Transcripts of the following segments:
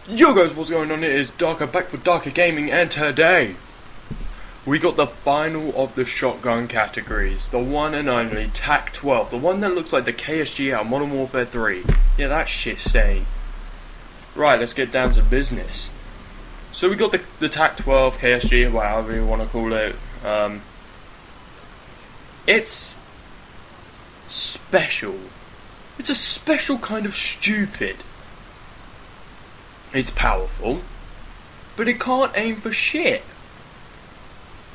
Yo guys, what's going on? It is Darker back for Darker Gaming, and today we got the final of the shotgun categories. The one and only TAC-12, the one that looks like the KSG out of Modern Warfare 3. Yeah, that shit stain. Right, let's get down to business. So we got the TAC-12, KSG, whatever you want to call it. It's special. It's a special kind of stupid. It's powerful, but it can't aim for shit.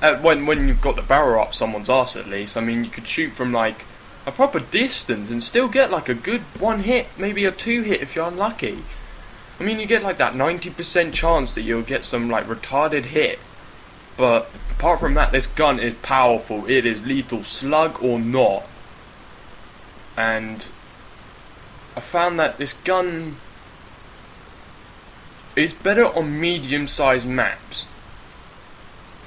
When you've got the barrel up someone's arse, at least. I mean, you could shoot from like a proper distance and still get like a good one hit, maybe a two hit if you're unlucky. I mean, you get like that 90% chance that you'll get some like retarded hit. But apart from that, this gun is powerful. It is lethal, slug or not. And I found that this gun is better on medium-sized maps,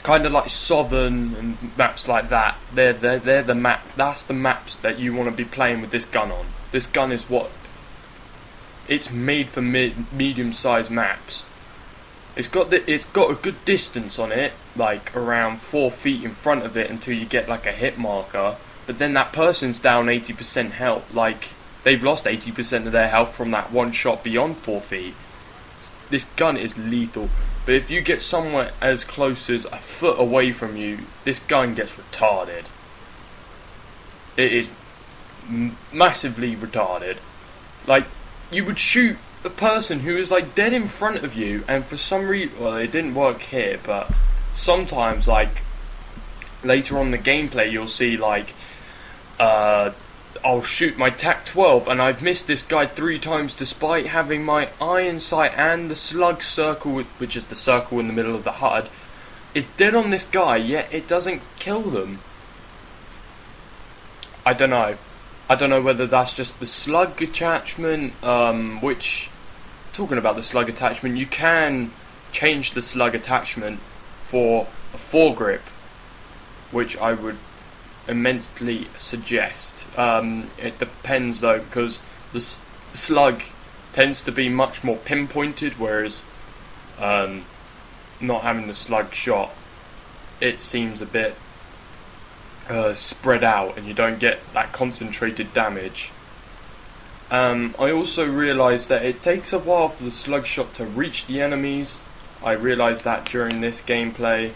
kind of like Southern and maps like that. They're the map. That's the maps that you want to be playing with this gun on. This gun is what it's made for medium-sized maps. It's got a good distance on it, like around 4 feet in front of it until you get like a hit marker. But then that person's down 80% health. Like they've lost 80% of their health from that one shot beyond 4 feet. This gun is lethal, but if you get somewhere as close as a foot away from you, this gun gets retarded. It is massively retarded. Like, you would shoot a person who is like dead in front of you, and for some reason, well, it didn't work here, but sometimes, like, later on in the gameplay, you'll see, like, I'll shoot my TAC-12 and I've missed this guy 3 times despite having my iron sight and the slug circle, which is the circle in the middle of the HUD, is dead on this guy, yet it doesn't kill them. I don't know whether that's just the slug attachment, which, talking about the slug attachment, you can change the slug attachment for a foregrip, which I would immensely suggest. It depends though, because the slug tends to be much more pinpointed, whereas not having the slug shot, it seems a bit spread out and you don't get that concentrated damage. I also realised that it takes a while for the slug shot to reach the enemies. I realised that during this gameplay.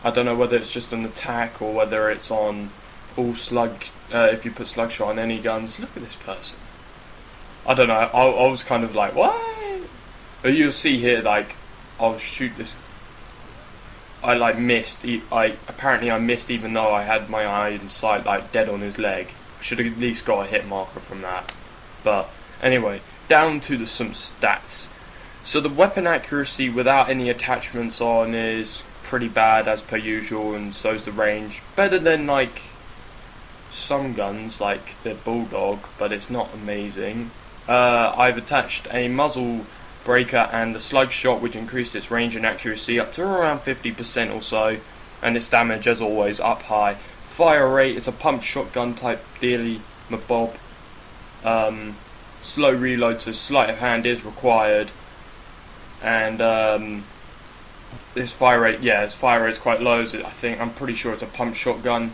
I don't know whether it's just an attack or whether it's on all slug, if you put slug shot on any guns. Look at this person. I don't know, I was kind of like, what? But you'll see here, like, I'll shoot this. I like missed, apparently I missed even though I had my eye in sight, like dead on his leg. I should have at least got a hit marker from that. But anyway, down to some stats. So the weapon accuracy without any attachments on is pretty bad as per usual, and so's the range. Better than like some guns like the Bulldog, but it's not amazing. I've attached a muzzle breaker and the slug shot, which increased its range and accuracy up to around 50% or so, and its damage as always up high. Fire rate is a pump shotgun type dealy mabob. Slow reload, so sleight of hand is required, and this fire rate, yeah, its fire rate is quite low. I'm pretty sure it's a pump shotgun.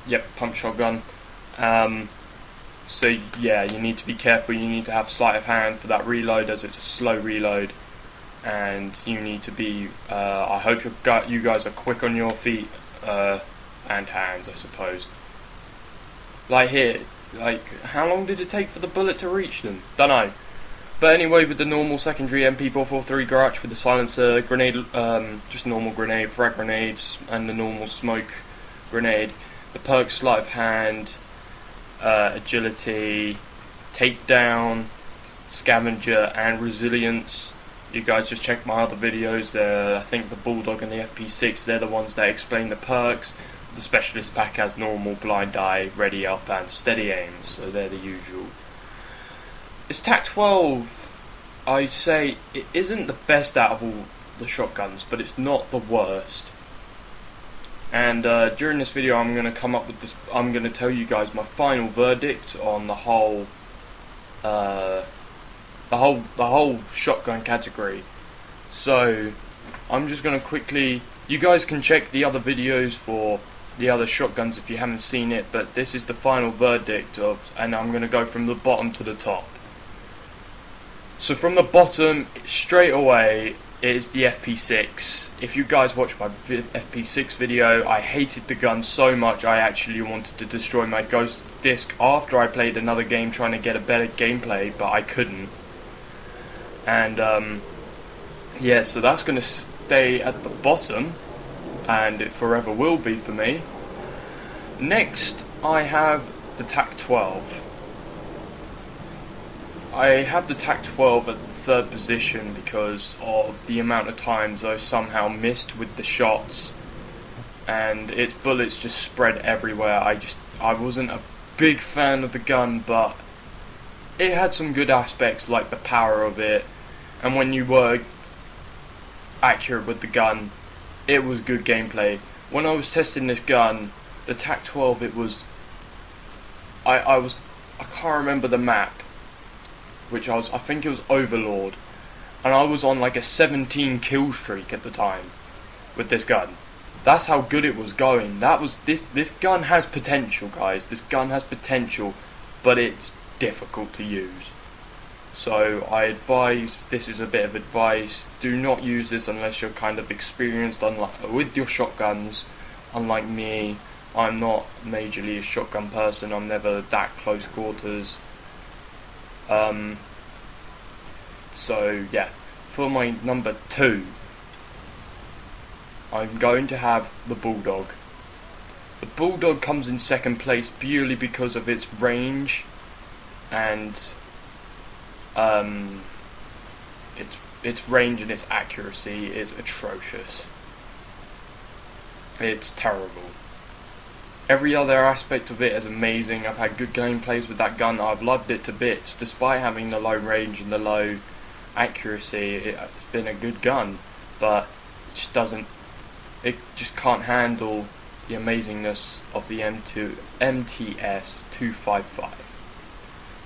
Yep, pump shotgun. So yeah, you need to be careful. You need to have sleight of hand for that reload, as it's a slow reload, and you need to be. I hope you guys are quick on your feet and hands, I suppose. Like here, like how long did it take for the bullet to reach them? Don't know. But anyway, with the normal secondary MP443 Garage with the silencer, grenade, just normal grenade, frag grenades, and the normal smoke grenade, the perk sleight of hand, agility, takedown, scavenger, and resilience. You guys just check my other videos. I think the Bulldog and the FP6, they're the ones that explain the perks. The specialist pack has normal, blind eye, ready up, and steady aim, so they're the usual. It's TAC-12, I say, it isn't the best out of all the shotguns, but it's not the worst. And during this video I'm going to come up with this, I'm going to tell you guys my final verdict on the whole the whole shotgun category. So I'm just gonna quickly. You guys can check the other videos for the other shotguns if you haven't seen it, but this is the final verdict of, and I'm gonna go from the bottom to the top. So from the bottom straight away is the FP6. If you guys watch my FP6 video, I hated the gun so much I actually wanted to destroy my ghost disc after I played another game trying to get a better gameplay, but I couldn't. And yeah, so that's going to stay at the bottom, and it forever will be for me. Next, I have the TAC-12. I have the TAC-12 at the third position because of the amount of times I somehow missed with the shots, and its bullets just spread everywhere. I wasn't a big fan of the gun, but it had some good aspects like the power of it, and when you were accurate with the gun, it was good gameplay. When I was testing this gun, the TAC-12, it was I can't remember the map, which I think it was Overlord, and I was on like a 17 kill streak at the time with this gun. That's how good it was going. This gun has potential, guys. This gun has potential, but it's difficult to use. So I advise, this is a bit of advice, do not use this unless you're kind of experienced with your shotguns. Unlike me, I'm not majorly a shotgun person, I'm never that close quarters. So yeah, for my number 2, I'm going to have the Bulldog. The Bulldog comes in second place purely because of its range, and its range and its accuracy is atrocious. It's terrible. Every other aspect of it is amazing. I've had good gameplays with that gun. I've loved it to bits, despite having the low range and the low accuracy. It's been a good gun, but it just can't handle the amazingness of the MTS 255.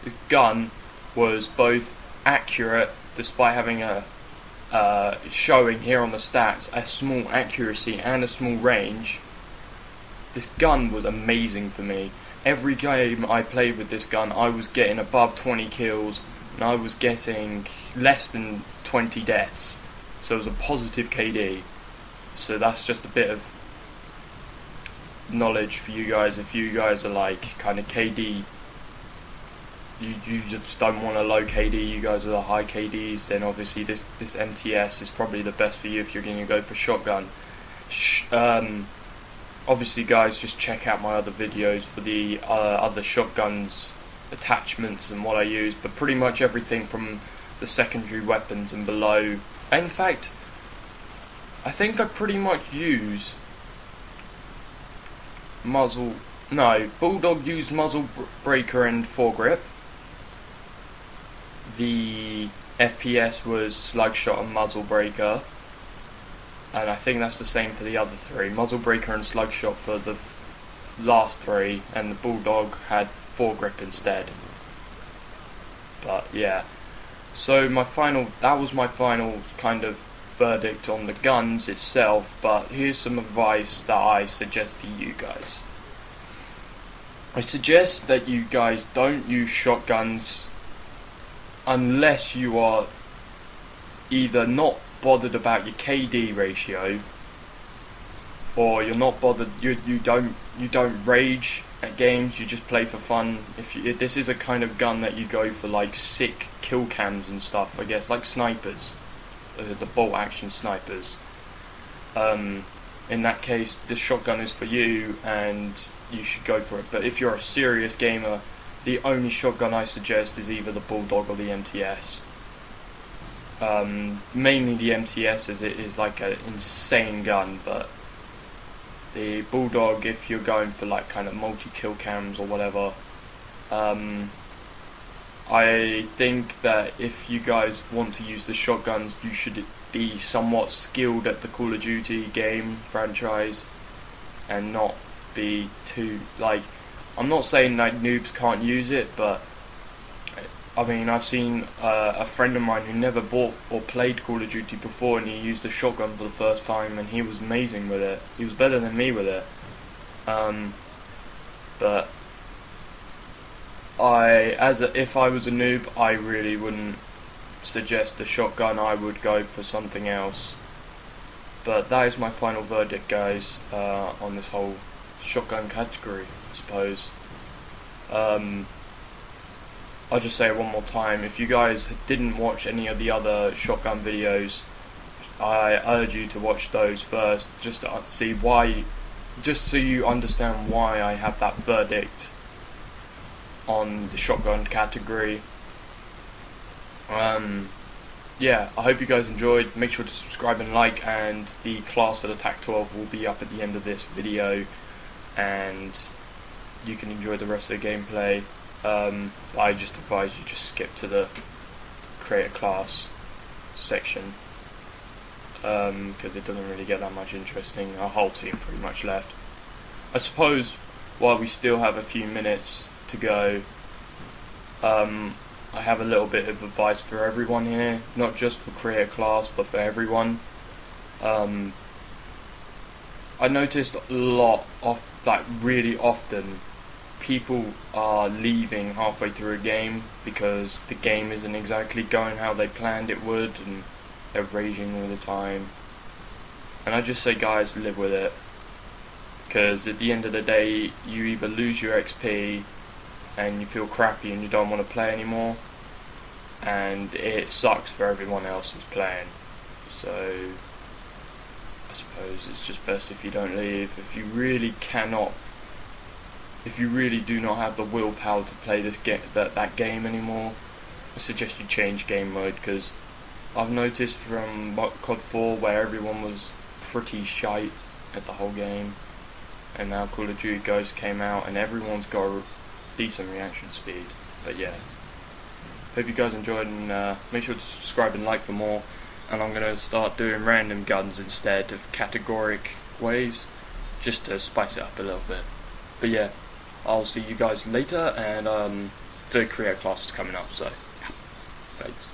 The gun was both accurate, despite having showing here on the stats a small accuracy and a small range. This gun was amazing for me. Every game I played with this gun, I was getting above 20 kills, and I was getting less than 20 deaths. So it was a positive KD. So that's just a bit of knowledge for you guys. If you guys are like kind of KD, you just don't want a low KD, you guys are the high KDs, then obviously this MTS is probably the best for you if you're going to go for shotgun. Obviously guys, just check out my other videos for the other shotguns, attachments and what I use, but pretty much everything from the secondary weapons and below. In fact, I think I pretty much use Bulldog used muzzle breaker and foregrip. The FPS was slug shot and muzzle breaker, and I think that's the same for the other 3. Muzzle breaker and slug shot for the last 3, and the Bulldog had foregrip instead. But yeah, so that was my final kind of verdict on the guns itself. But here's some advice that I suggest to you guys. I suggest that you guys don't use shotguns unless you are either not bothered about your KD ratio, or you're not bothered. You don't rage at games. You just play for fun. If this is a kind of gun that you go for like sick kill cams and stuff, I guess, like snipers, the bolt action snipers. In that case, this shotgun is for you, and you should go for it. But if you're a serious gamer, the only shotgun I suggest is either the Bulldog or the MTS. Mainly the MTS, as it is like an insane gun, but the Bulldog, if you're going for like kind of multi-kill cams or whatever, I think that if you guys want to use the shotguns, you should be somewhat skilled at the Call of Duty game franchise, and not be too, like, I'm not saying like noobs can't use it, but I mean, I've seen a friend of mine who never bought or played Call of Duty before, and he used a shotgun for the first time, and he was amazing with it. He was better than me with it. But if I was a noob, I really wouldn't suggest a shotgun. I would go for something else. But that is my final verdict, guys, on this whole shotgun category, I suppose. I'll just say it one more time. If you guys didn't watch any of the other shotgun videos, I urge you to watch those first, just to see why, just so you understand why I have that verdict on the shotgun category. Yeah, I hope you guys enjoyed. Make sure to subscribe and like, and the class for the TAC-12 will be up at the end of this video, and you can enjoy the rest of the gameplay. I just advise you just skip to the create a class section, because it doesn't really get that much interesting. Our whole team pretty much left. I suppose while we still have a few minutes to go, I have a little bit of advice for everyone here, not just for create a class but for everyone. I noticed a lot of, like, really often, people are leaving halfway through a game because the game isn't exactly going how they planned it would, and they're raging all the time. And I just say, guys, live with it, because at the end of the day, you either lose your XP and you feel crappy and you don't want to play anymore, and it sucks for everyone else who's playing. So I suppose it's just best if you don't leave. If you really do not have the willpower to play this that game anymore, I suggest you change game mode, because I've noticed from COD 4 where everyone was pretty shite at the whole game, and now Call of Duty Ghosts came out and everyone's got a decent reaction speed. But yeah, hope you guys enjoyed, and make sure to subscribe and like for more. And I'm going to start doing random guns instead of categoric ways, just to spice it up a little bit. But yeah, I'll see you guys later, and the create class is coming up, so yeah, thanks.